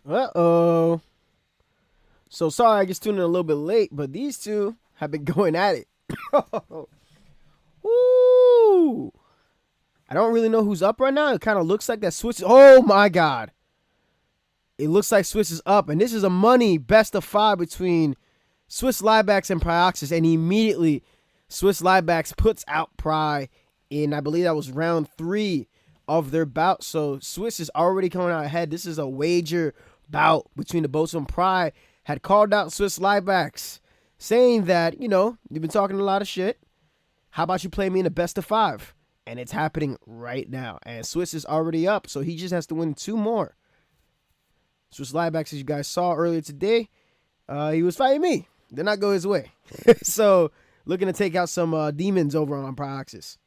Uh-oh. So sorry I just tuned in a little bit late, but these two have been going at it. Woo! I don't really know who's up right now. It kind of looks like that Switch. Oh my God. It looks like Swiss is up, and this is a money best of 5 between Swiss Liebacks and Pryoxis, and immediately Swiss Liebacks puts out Pry in, I believe that was round 3 of their bout. So Swiss is already coming out ahead. This is a wager bout between the both of them. Pry had called out Swiss Liebacks, saying that, you've been talking a lot of shit. How about you play me in a best of 5? And it's happening right now. And Swiss is already up, so he just has to win 2 more. Swiss Liebacks, as you guys saw earlier today, he was fighting me. Did not go his way. So, looking to take out some demons over on Pryoxis.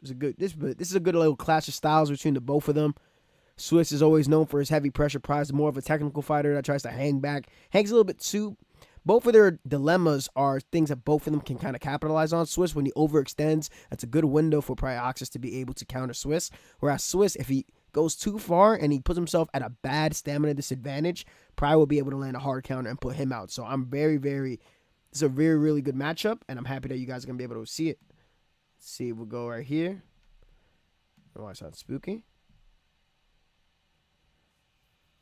This is a good little clash of styles between the both of them. Swiss is always known for his heavy pressure. Pry is more of a technical fighter that tries to hang back. Hangs a little bit too. Both of their dilemmas are things that both of them can kind of capitalize on. Swiss, when he overextends, that's a good window for Pryoxis to be able to counter Swiss. Whereas Swiss, if he goes too far and he puts himself at a bad stamina disadvantage, Pry will be able to land a hard counter and put him out. So I'm this is a very, really good matchup, and I'm happy that you guys are going to be able to see it. Let's see, we'll go right here. Oh, I sound spooky.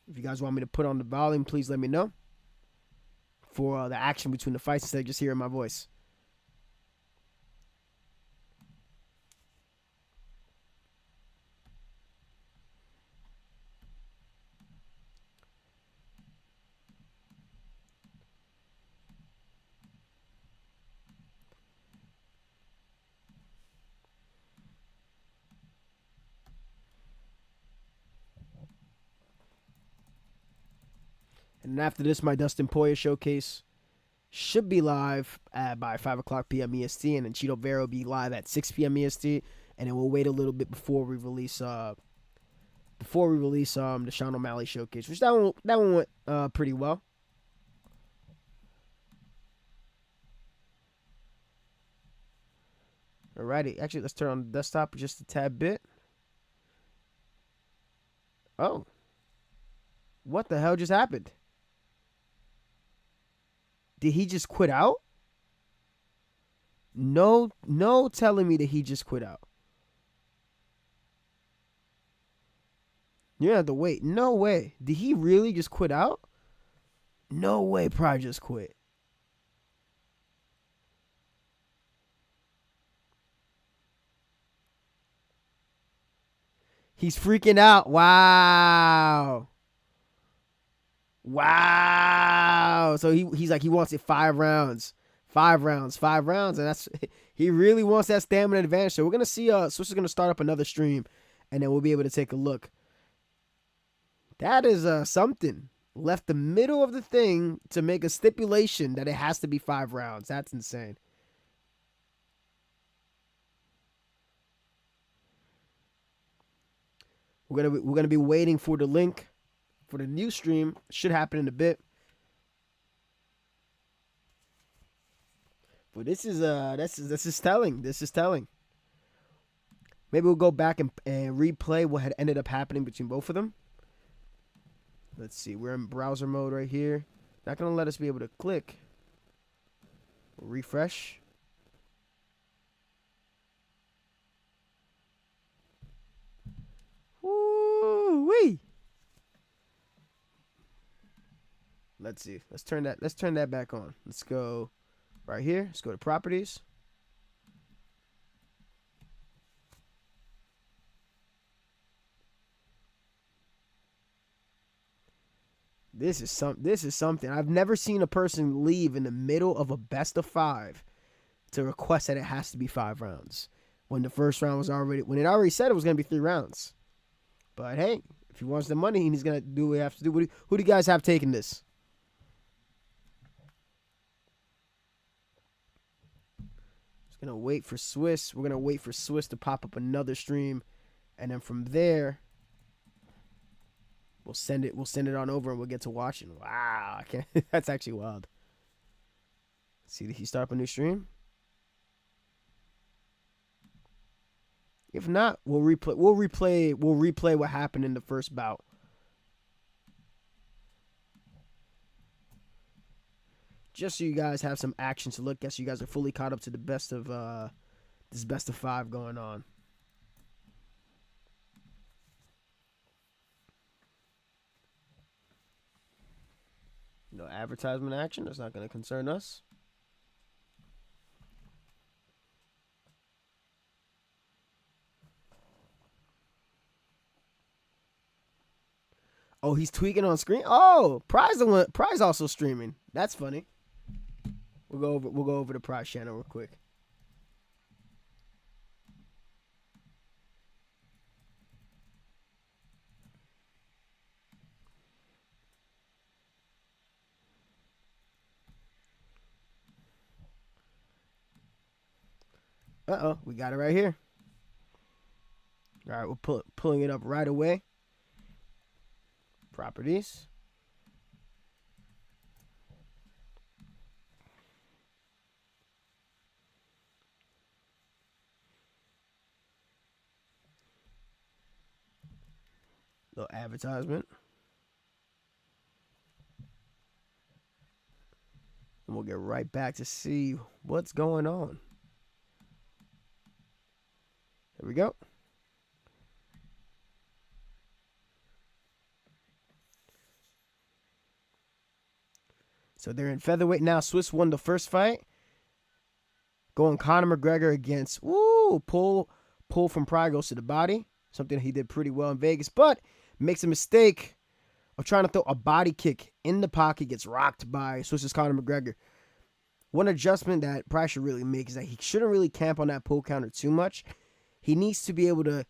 If you guys want me to put on the volume, please let me know for the action between the fights instead of just hearing my voice. And after this, my Dustin Poirier showcase should be live by 5 o'clock p.m. EST, and then Cheeto Vera will be live at 6 p.m. EST, and then we'll wait a little bit before we release the Sean O'Malley showcase, which that one went pretty well. Alrighty, actually, let's turn on the desktop just a tad bit. Oh, what the hell just happened? Did he just quit out? No telling me that he just quit out. You have to wait. No way. Did he really just quit out? No way, Pry just quit. He's freaking out. Wow. Wow. So he's like, he wants it 5 rounds. 5 rounds. And that's, he really wants that stamina advantage. So we're gonna see Swiss is gonna start up another stream, and then we'll be able to take a look. That is something. Left the middle of the thing to make a stipulation that it has to be 5 rounds. That's insane. We're gonna be waiting for the link for the new stream. Should happen in a bit. But this is telling. This is telling. Maybe we'll go back and replay what had ended up happening between both of them. Let's see. We're in browser mode right here. Not gonna let us be able to click. We'll refresh. Woo-wee. Let's see. Let's turn that back on. Let's go right here. Let's go to properties. This is something. I've never seen a person leave in the middle of a best of 5 to request that it has to be 5 rounds. When the first round was when it already said it was gonna be 3 rounds. But hey, if he wants the money, he's gonna do what he has to do. Who do you guys have taking this? Just gonna wait for Swiss. We're gonna wait for Swiss to pop up another stream, and then from there, we'll send it on over, and we'll get to watching. Wow, that's actually wild. See, did he start up a new stream? If not, we'll replay what happened in the first bout. just so you guys have some action to look at, so you guys are fully caught up to the best of this best of 5 going on. No advertisement action. That's not going to concern us. Oh, he's tweaking on screen. Oh, Prize also streaming. That's funny. We'll go over the Prize channel real quick. Uh-oh, we got it right here. All right, we're pulling it up right away. Properties. Little advertisement. And we'll get right back to see what's going on. Here we go. So they're in featherweight now. Swiss won the first fight. Going Conor McGregor against, pull from Pride goes to the body. Something he did pretty well in Vegas, but makes a mistake of trying to throw a body kick in the pocket, gets rocked by Swiss's Conor McGregor. One adjustment that Pride should really make is that he shouldn't really camp on that pull counter too much. He needs to be able to,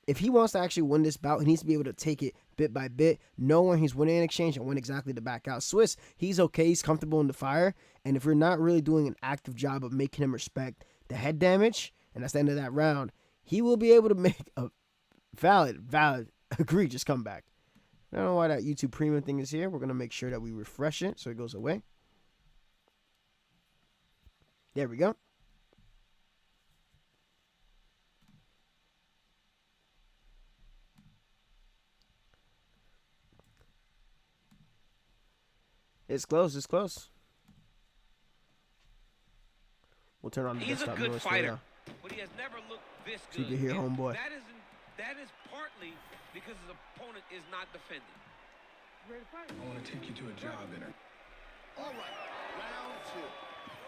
if he wants to actually win this bout, he needs to be able to take it bit by bit, know when he's winning an exchange and when exactly to back out. Swiss, he's okay. He's comfortable in the fire. And if you're not really doing an active job of making him respect the head damage, and that's the end of that round, he will be able to make a valid, egregious comeback. I don't know why that YouTube Premium thing is here. We're going to make sure that we refresh it so it goes away. There we go. It's close. It's close. We'll turn on the desktop noise. He's a good fighter, but he has never looked this good. So you can hear homeboy. That is partly because his opponent is not defending. Ready to fight? I want to take you to a job interview. All right, round 2.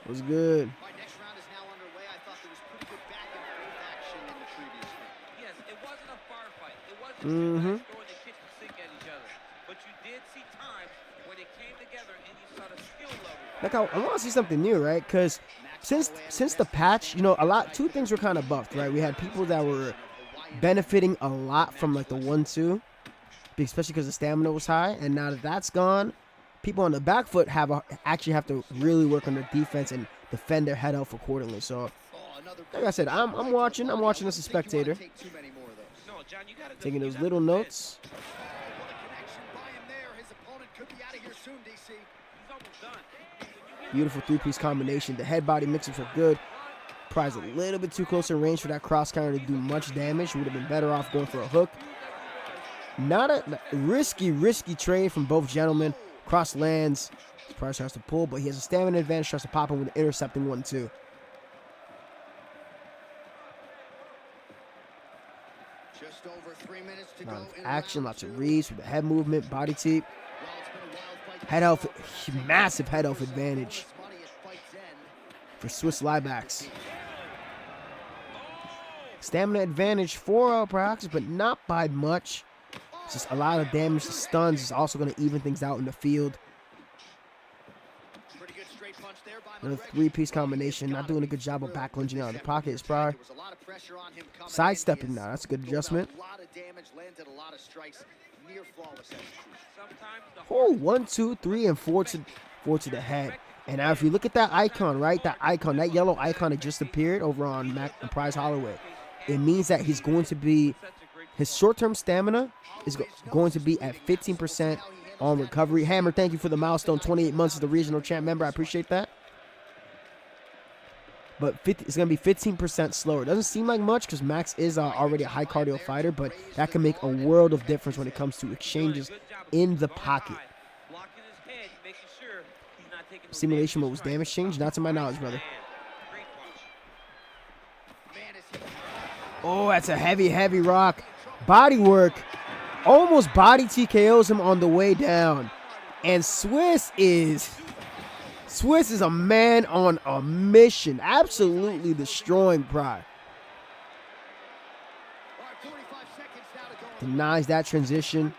What's good? My next round is now underway. I thought there was pretty good back and forth action in the previous round. Yes, it wasn't a firefight. It wasn't throwing the kitchen sink at each other. But you did see times when it came together and you saw the skill level. Like I want to see something new, right? Because since the patch, you know, two things were kind of buffed, right? We had people that were benefiting a lot from like the 1-2, especially because the stamina was high, and now that that's gone, people on the back foot actually have to really work on their defense and defend their head health accordingly. So, like I said, I'm watching as a spectator, taking those little notes. Beautiful 3-piece combination. The head body mix-ups are good. Prize a little bit too close in range for that cross counter to do much damage. Would have been better off going for a hook. Not a risky trade from both gentlemen. Cross lands. Price tries to pull, but he has a stamina advantage. Tries to pop him with an intercepting 1-2. Just over 3 minutes to go. Lots of action, lots of reads with the head movement, body teep. Head health, massive head health advantage for Swiss Liebachs. Stamina advantage for Pryoxis, but not by much. It's just a lot of damage to stuns. It's also going to even things out in the field. Another 3-piece combination. Not doing a good job of back lunging out of the pocket is Pryor. Sidestepping now. That's a good adjustment. Oh, 1, 2, 3, and 4 to the head. And now if you look at that icon, right? That yellow icon that just appeared over on Prize Holloway. It means that he's going to be, his short-term stamina is going to be at 15% on recovery. Hammer, thank you for the milestone. 28 months as the regional champ member. I appreciate that. But it's going to be 15% slower. It doesn't seem like much because Max is already a high cardio fighter, but that can make a world of difference when it comes to exchanges in the pocket. Simulation mode was damage change? Not to my knowledge, brother. Oh, that's a heavy, heavy rock. Body work. Almost body TKOs him on the way down. And Swiss is a man on a mission. Absolutely destroying Pride. Denies that transition.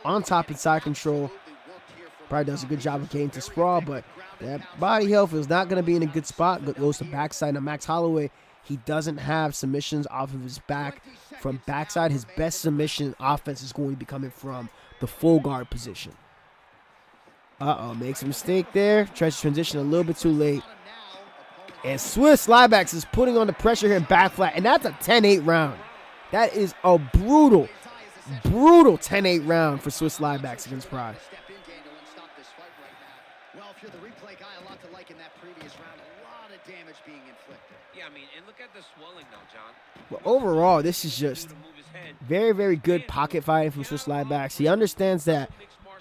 On top of side control. Pride does a good job of getting to sprawl, but that body health is not going to be in a good spot. Goes to backside. Now Max Holloway, he doesn't have submissions off of his back. From backside, his best submission offense is going to be coming from the full guard position. Makes a mistake there. Tries to transition a little bit too late. And Swiss Slybax is putting on the pressure here in back flat. And that's a 10-8 round. That is a brutal 10-8 round for Swiss Slybax against Pride. Well, if you're the replay guy, a lot to like in that previous round. A lot of damage being inflicted. Yeah, I mean, and look at the swelling now, John. But overall, this is just very, very good pocket fighting from Swiss Slybax. He understands that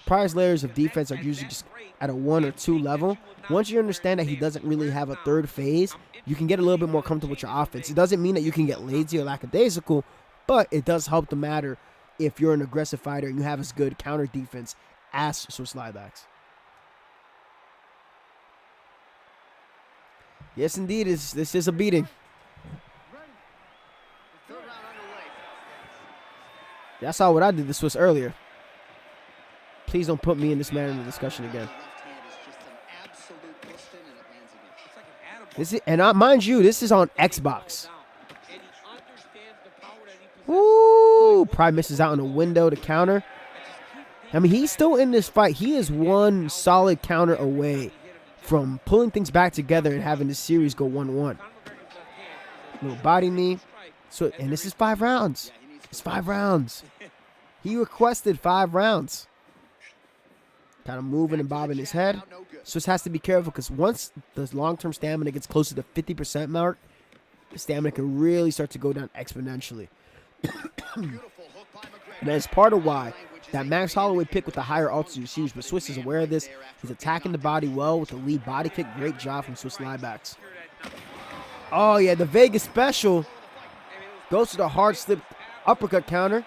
Pride's layers of defense are usually just at a 1 or 2 level. Once you understand that he doesn't really have a third phase, you can get a little bit more comfortable with your offense. It doesn't mean that you can get lazy or lackadaisical, but it does help the matter if you're an aggressive fighter and you have as good counter defense as Swiss Slybax. Yes, indeed, this is a beating. Yeah, I saw what I did to Swiss earlier. Please don't put me in this manner in the discussion again. Mind you, this is on Xbox. Woo! Pride misses out on a window to counter. I mean, he's still in this fight. He is one solid counter away from pulling things back together and having this series go 1-1. Little body knee. And this is 5 rounds. It's 5 rounds. He requested 5 rounds. Kind of moving and bobbing his head. Swiss has to be careful because once the long-term stamina gets closer to 50% mark, the stamina can really start to go down exponentially. And that's part of why that Max Holloway pick with the higher altitude is huge, but Swiss is aware of this. He's attacking the body well with the lead body kick. Great job from Swiss Slybax. Oh, yeah, the Vegas special goes to the hard slip uppercut counter.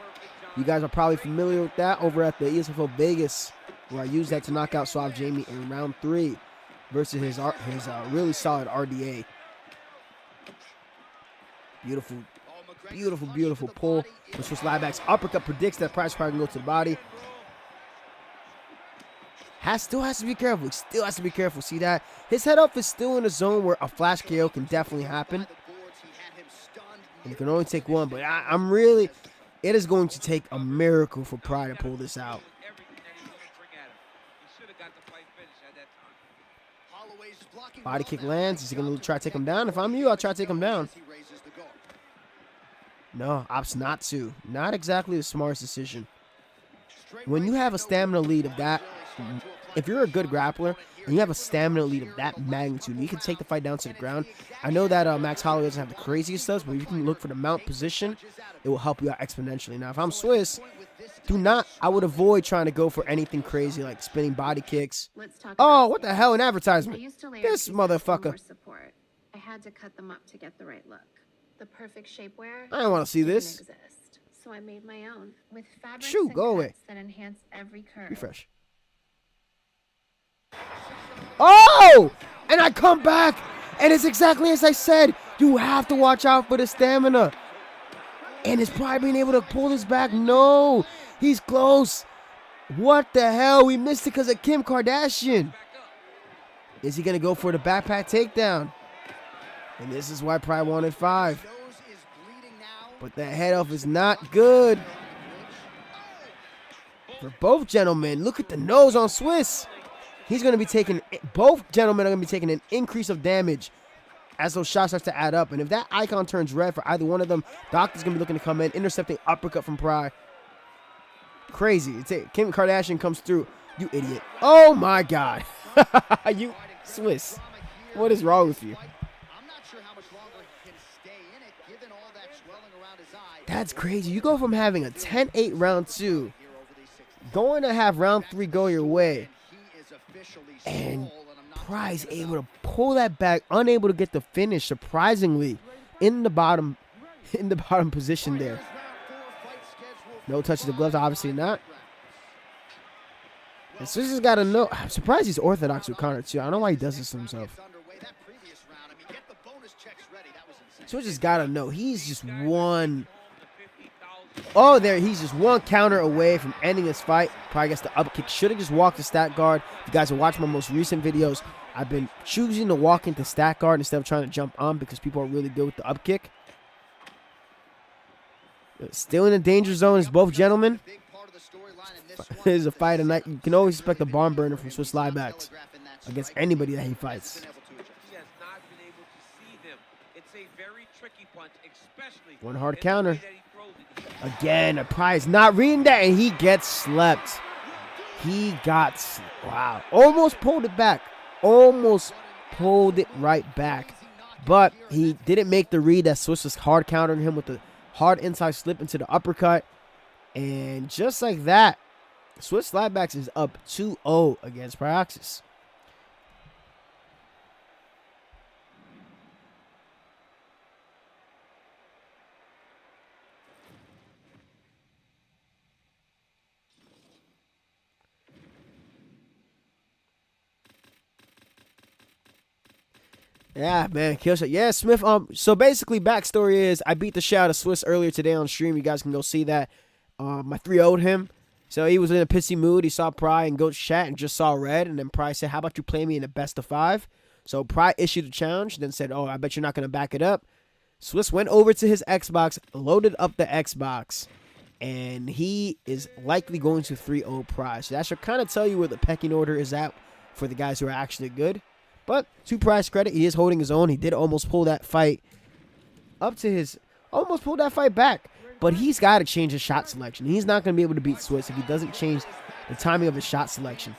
You guys are probably familiar with that over at the ESFL Vegas, where I used that to knock out Suave Jamie in round 3 versus his really solid RDA. Beautiful, beautiful, beautiful pull. Swiss Slybax uppercut predicts that Pride's probably going to go to the body. Still has to be careful. He still has to be careful. See that? His head up is still in a zone where a flash KO can definitely happen. And it can only take one, but it is going to take a miracle for Pride to pull this out. Body kick lands. Is he going to try to take him down? If I'm you, I'll try to take him down. No, opts not to. Not exactly the smartest decision. When you have a stamina lead of that, if you're a good grappler and you have a stamina lead of that magnitude, you can take the fight down to the ground. I know that Max Holloway doesn't have the craziest stuff, but if you can look for the mount position, it will help you out exponentially. Now, if I'm Swiss, I would avoid trying to go for anything crazy like spinning body kicks. Oh, what the hell, an advertisement. This motherfucker. I had to cut them up to get the right look. The perfect shapewear. I don't want to see this. Exist, so I made my own with fabrics Shoot, go away. That enhance every curve. Refresh. Oh! And I come back, and it's exactly as I said. You have to watch out for the stamina. And is Pride being able to pull this back? No. He's close. What the hell? We missed it because of Kim Kardashian. Is he going to go for the backpack takedown? And this is why Pride wanted 5. But the head off is not good. For both gentlemen, look at the nose on Swiss. He's going to be taking, both gentlemen are going to be taking an increase of damage as those shots start to add up. And if that icon turns red for either one of them, Doctor's going to be looking to come in, intercepting uppercut from Pride. Crazy. Kim Kardashian comes through. You idiot. Oh, my God. You, Swiss. What is wrong with you? That's crazy. You go from having a 10-8 round 2, going to have round 3 go your way, and Price able to pull that back, unable to get the finish, surprisingly, in the bottom position there. No touch of the gloves, obviously not. And Swiss has got to know. I'm surprised he's orthodox with Conor, too. I don't know why he does this to himself. Swiss has got to know. He's just one. Oh, there. He's just one counter away from ending this fight. Probably gets the up kick. Should have just walked the stat guard. If you guys are watching my most recent videos, I've been choosing to walk into stat guard instead of trying to jump on because people are really good with the up kick. Still in the danger zone is both gentlemen. It is a fight tonight. You can always expect a barn burner from Swiss Liebacks against anybody that he fights. One hard counter. Again, a Price not reading that, and he gets slept. Wow. Almost pulled it back. Almost pulled it right back. But he didn't make the read that Swiss was hard countering him with the hard inside slip into the uppercut. And just like that, Swiss Liebacks is up 2-0 against Pryoxis. Yeah, man, kill shot. Yeah, Smith. So basically, backstory is I beat the shit out of Swiss earlier today on stream. You guys can go see that. I 3-0'd him. So he was in a pissy mood. He saw Pry and Goat's chat and just saw red. And then Pry said, "How about you play me in a best of 5?" So Pry issued a challenge. Then said, "Oh, I bet you're not gonna back it up." Swiss went over to his Xbox, loaded up the Xbox, and he is likely going to 3-0 Pry. So that should kind of tell you where the pecking order is at for the guys who are actually good. But to Pry's credit, he is holding his own. He did almost pull that fight almost pulled that fight back. But he's got to change his shot selection. He's not going to be able to beat Swiss if he doesn't change the timing of his shot selection.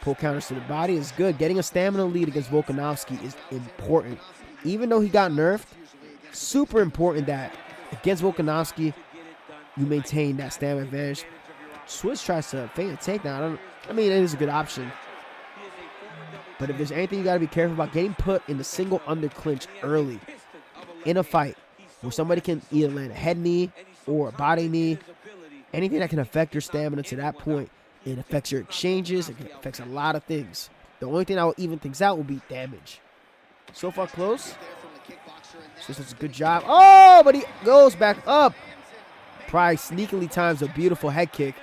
Pull counters to the body is good. Getting a stamina lead against Volkanovski is important. Even though he got nerfed, super important that against Volkanovski, you maintain that stamina advantage. Swiss tries to feint a takedown. I mean, it is a good option. But if there's anything you got to be careful about, getting put in the single under clinch early in a fight where somebody can either land a head knee or a body knee, anything that can affect your stamina to that point, it affects your exchanges, it affects a lot of things. The only thing I will even things out will be damage. So far close. Swiss does a good job. Oh, but he goes back up. Price sneakily times a beautiful head kick.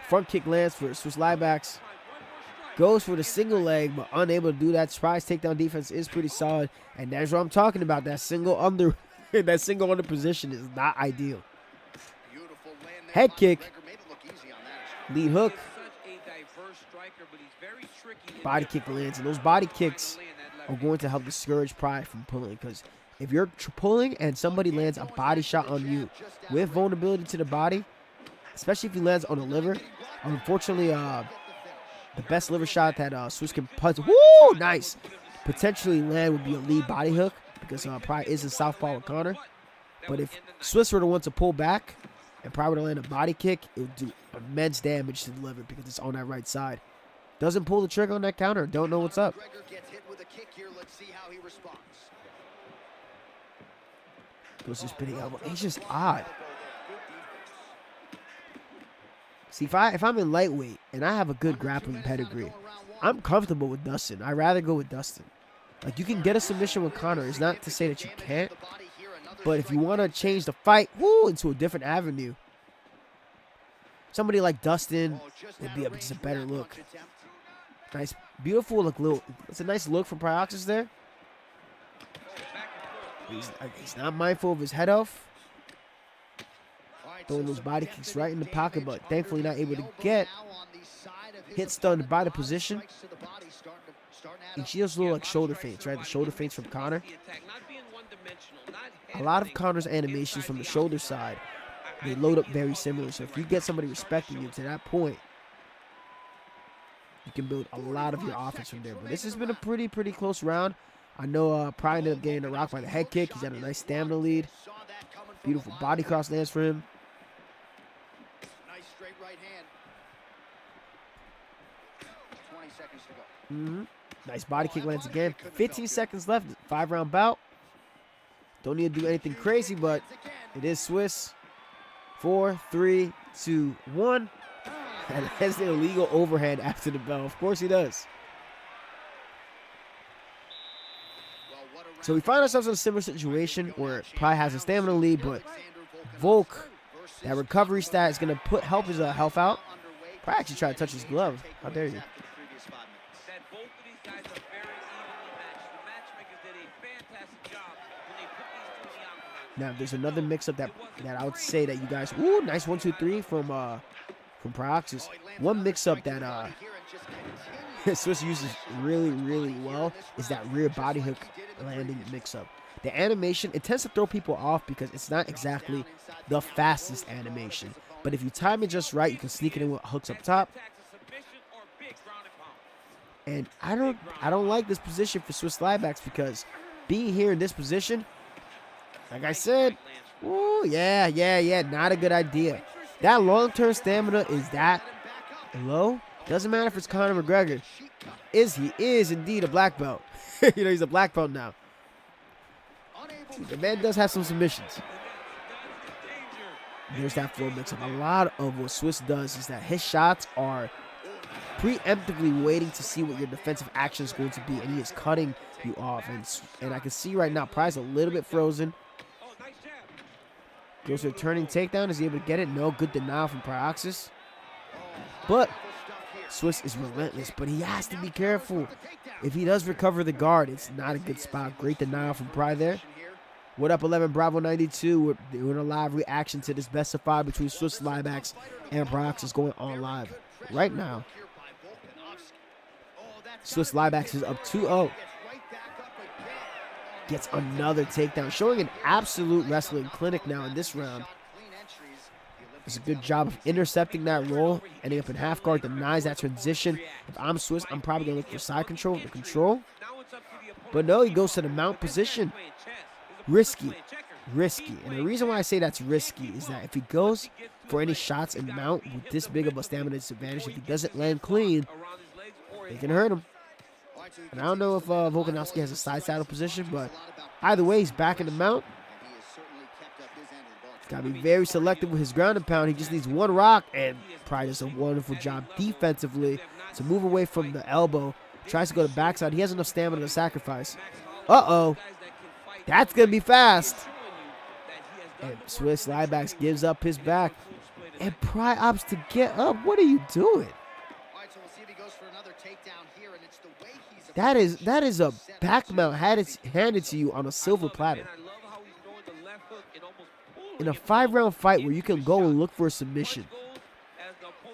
Front kick lands for Swiss Liebacks. Goes for the single leg, but unable to do that. Price takedown defense is pretty solid, and that's what I'm talking about. That single under, that single under position is not ideal. Head kick, lead hook, body kick lands, and those body kicks are going to help discourage Pride from pulling. Because if you're pulling and somebody lands a body shot on you with vulnerability to the body, especially if he lands on the liver, unfortunately, the best liver shot that Swiss can punch, woo, nice, potentially land would be a lead body hook because Pride is a southpaw with Conor. But if Swiss were the one to pull back and Pride were to land a body kick, it would do immense damage to the liver because it's on that right side. Doesn't pull the trigger on that counter, don't know what's up. Goes to spinning elbow. It's just odd. See, if I'm in lightweight and I have a good grappling pedigree, I'm comfortable with Dustin. I'd rather go with Dustin. Like, you can get a submission with Conor. It's not to say that you can't. But if you want to change the fight into a different avenue, somebody like Dustin would be just a better look. Nice, beautiful look. It's a nice look from Pryoxis there. He's not mindful of his head off. Throwing those body kicks right in the pocket, but thankfully not able to get hit stunned by the position. And she does little like shoulder feints, right? The shoulder feints from Conor. A lot of Conor's animations from the shoulder side, they load up very similar. So if you get somebody respecting you to that point, you can build a lot of your offense from there. But this has been a pretty close round. I know Pride ended up getting the rock by the head kick. He's got a nice stamina lead. Beautiful body cross lands for him. seconds to go. Nice body kick lands again. 15 seconds left. 5-round bout. Don't need to do anything crazy, but it is Swiss. 4, 3, 2, 1. And has the illegal overhand after the bell. Of course he does. So we find ourselves in a similar situation where Pry has a stamina lead, but Volk, that recovery stat is going to help his health out. Pry actually tried to touch his glove. How dare you? That both of these guys are very evenly matched. The matchmakers did a fantastic job when they put these two in the octagon. Now, there's another mix-up that I would say that you guys... Ooh, nice 1, 2, 3 from Pryoxis. One mix-up that Swiss uses really, really well is that rear body hook landing mix-up. The animation, it tends to throw people off because it's not exactly the fastest animation. But if you time it just right, you can sneak it in with hooks up top. And I don't like this position for Swiss Liebbacks because being here in this position, like I said, ooh, yeah, not a good idea. That long-term stamina is that low. Doesn't matter if it's Conor McGregor. He is indeed a black belt. He's a black belt now. The man does have some submissions. There's that floor mix-up. A lot of what Swiss does is that his shots are preemptively waiting to see what your defensive action is going to be, and he is cutting you off. And I can see right now, Pry's a little bit frozen. Goes to a turning takedown. Is he able to get it? No. Good denial from Pryoxis. But Swiss is relentless, but he has to be careful. If he does recover the guard, it's not a good spot. Great denial from Pry there. What up, 11 Bravo 92? We're doing a live reaction to this best of 5 between Swiss Liebbacks and Pryoxis going on live right now. Swiss Liebbacks is up 2-0. Gets another takedown, showing an absolute wrestling clinic now in this round. Does a good job of intercepting that roll, ending up in half guard, denies that transition. If I'm Swiss, I'm probably going to look for side control, the control. But no, he goes to the mount position. Risky. And the reason why I say that's risky is that if he goes for any shots in mount with this big of a stamina disadvantage, if he doesn't land clean, they can hurt him. And I don't know if Volkanovski has a side saddle position, but either way, he's back in the mount. He's got to be very selective with his ground and pound. He just needs one rock, and Pry does a wonderful job defensively to move away from the elbow. Tries to go to backside. He has enough stamina to sacrifice. Uh-oh. That's going to be fast. And Swiss Liebbacks gives up his back. And Pry opts to get up. What are you doing? That is a back mount handed to you on a silver platter. In a 5-round fight where you can go and look for a submission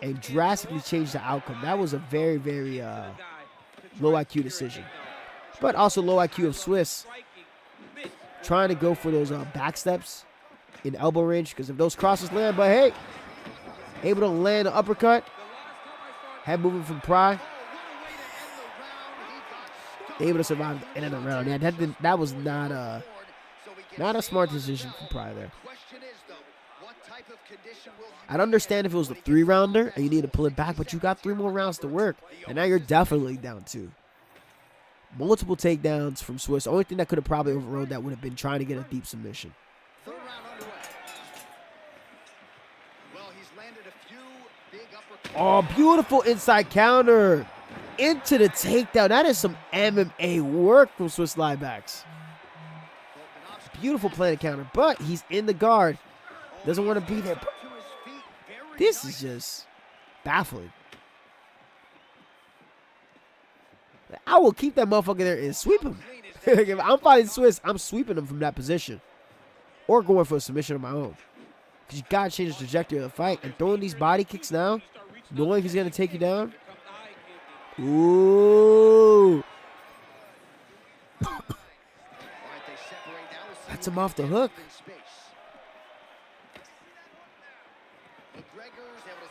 and drastically change the outcome, that was a very, very low IQ decision. But also low IQ of Swiss trying to go for those back steps in elbow range, because if those crosses land, but hey, able to land an uppercut. Head moving from Pry. Able to survive the end of the round. Yeah, that was not a smart decision from Pry there. I'd understand if it was a 3-rounder and you need to pull it back, but you got 3 more rounds to work, and now you're definitely down 2. Multiple takedowns from Swiss. The only thing that could have probably overrode that would have been trying to get a deep submission. Oh, beautiful inside counter. Into the takedown. That is some MMA work from Swiss Liebbacks. Beautiful planted counter, but he's in the guard. Doesn't want to be there. This is just baffling. I will keep that motherfucker there and sweep him. If I'm fighting Swiss, I'm sweeping him from that position. Or going for a submission of my own. Because you got to change the trajectory of the fight. And throwing these body kicks now, knowing he's going to take you down. Ooh. That's him off the hook.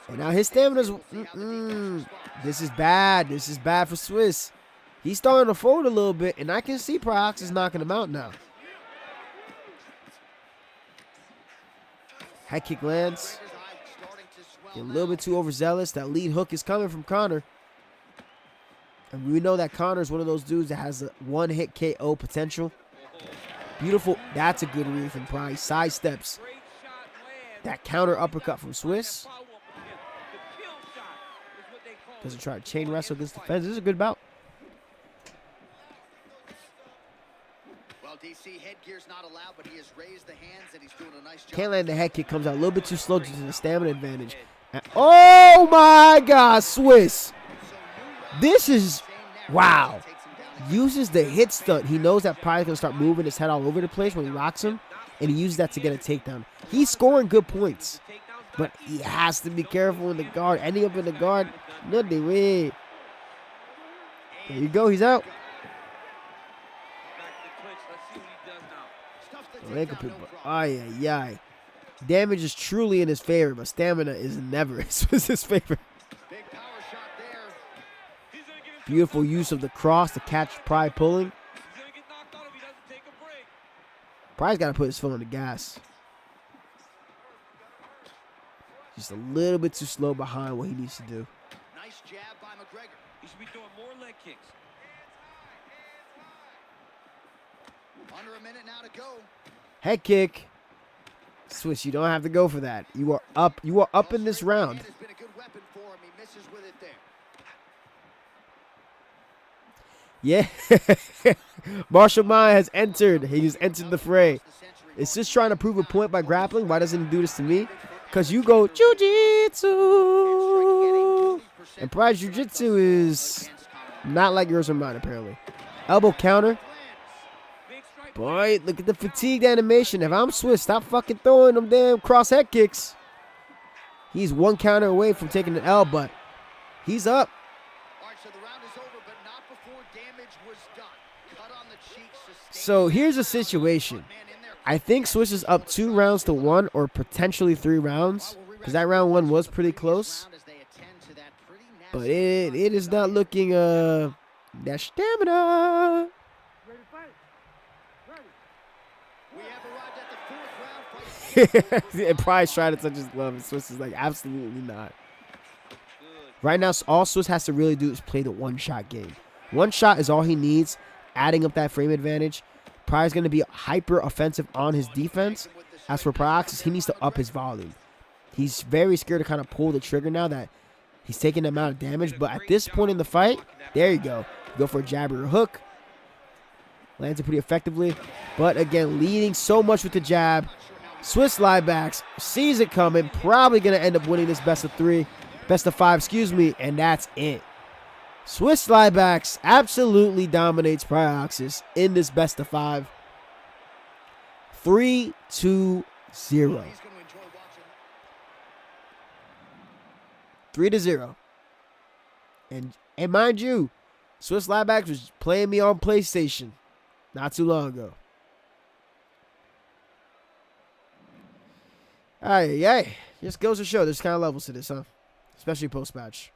And now his stamina's... This is bad. This is bad for Swiss. He's starting to fold a little bit, and I can see Pryoxis knocking him out now. Head kick lands. Get a little bit too overzealous. That lead hook is coming from Conor. And we know that Connor's one of those dudes that has a one-hit KO potential. Beautiful. That's a good read from Price. Sidesteps. Great shot lands. That counter uppercut from Swiss. Follow-up again. The kill shot is what they call Doesn't it. try to chain wrestle against the fence. This is a good bout. Well, DC, headgear's not allowed, but he has raised the hands and he's doing a nice job. Can't land the head kick. Comes out a little bit too slow due to the stamina advantage. And, oh my God, Swiss. This is, wow. Uses the hit stunt. He knows that Pryor's going to start moving his head all over the place when he rocks him, and he uses that to get a takedown. He's scoring good points, but he has to be careful in the guard. Ending up in the guard, nothing way. There you go. He's out. Ay, ay, ay. Damage is truly in his favor, but stamina is never in his favor. Beautiful use of the cross to catch Pryor pulling. Pryor's got to put his foot on the gas. Just a little bit too slow behind what he needs to do. Nice jab by McGregor. He should be throwing more leg kicks. Under a minute now to go. Head kick. Swiss, you don't have to go for that. You are up. You are up in this round. Has been a good weapon for him. He misses with it there. Yeah. Marshall Maya has entered. He has entered the fray. Is just trying to prove a point by grappling. Why doesn't he do this to me? Because you go jiu-jitsu. And Pryor's jiu-jitsu is not like yours or mine, apparently. Elbow counter. Boy, look at the fatigued animation. If I'm Swiss, stop fucking throwing them damn cross head kicks. He's one counter away from taking an L, but he's up. All right, so the round is over, but not before damage was done. Cut on the cheek, sustained. So here's a situation. I think Swiss is up 2 rounds to 1 or potentially 3 rounds because that round 1 was pretty close. But it is not looking that stamina. We have arrived at the 4th round fight. And Price tried to touch his glove, and Swiss is like, absolutely not. Right now, all Swiss has to really do is play the one-shot game. One shot is all he needs, adding up that frame advantage. Pryor's going to be hyper offensive on his defense. As for Pryoxis, he needs to up his volume. He's very scared to kind of pull the trigger now that he's taking the amount of damage. But at this point in the fight, there you go. You go for a jab or a hook. Lands it pretty effectively. But again, leading so much with the jab. Swiss lie backs. Sees it coming. Probably going to end up winning this best of 5, excuse me. And that's it. Swiss lie backs absolutely dominates Pryoxis in this best of 5. 3-2-0. 3-0. And mind you, Swiss lie backs was playing me on PlayStation not too long ago. Ay. Just goes to show there's kind of levels to this, huh? Especially post-match.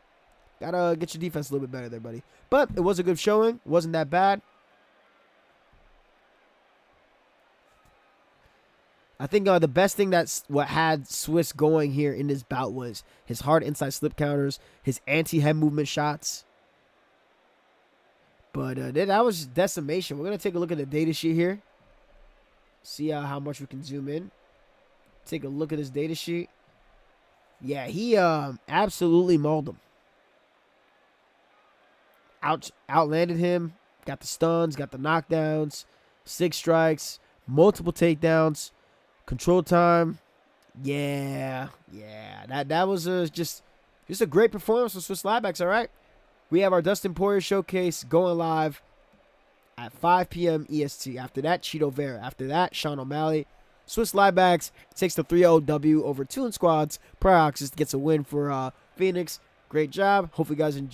Gotta get your defense a little bit better there, buddy. But it was a good showing. It wasn't that bad. I think the best thing that's what had Swiss going here in this bout was his hard inside slip counters, his anti-head movement shots. But that was decimation. We're going to take a look at the data sheet here. See how much we can zoom in. Take a look at this data sheet. Yeah, he absolutely mauled him. Outlanded him. Got the stuns, got the knockdowns, 6 strikes, multiple takedowns, control time. Yeah. That was just a great performance from Swiss Liebacks, all right? We have our Dustin Poirier showcase going live at 5 p.m. EST. After that, Cheeto Vera. After that, Sean O'Malley. Swiss Liebacks takes the 3-0 W over 2 in squads. Pryoxis gets a win for Phoenix. Great job. Hope you guys enjoyed.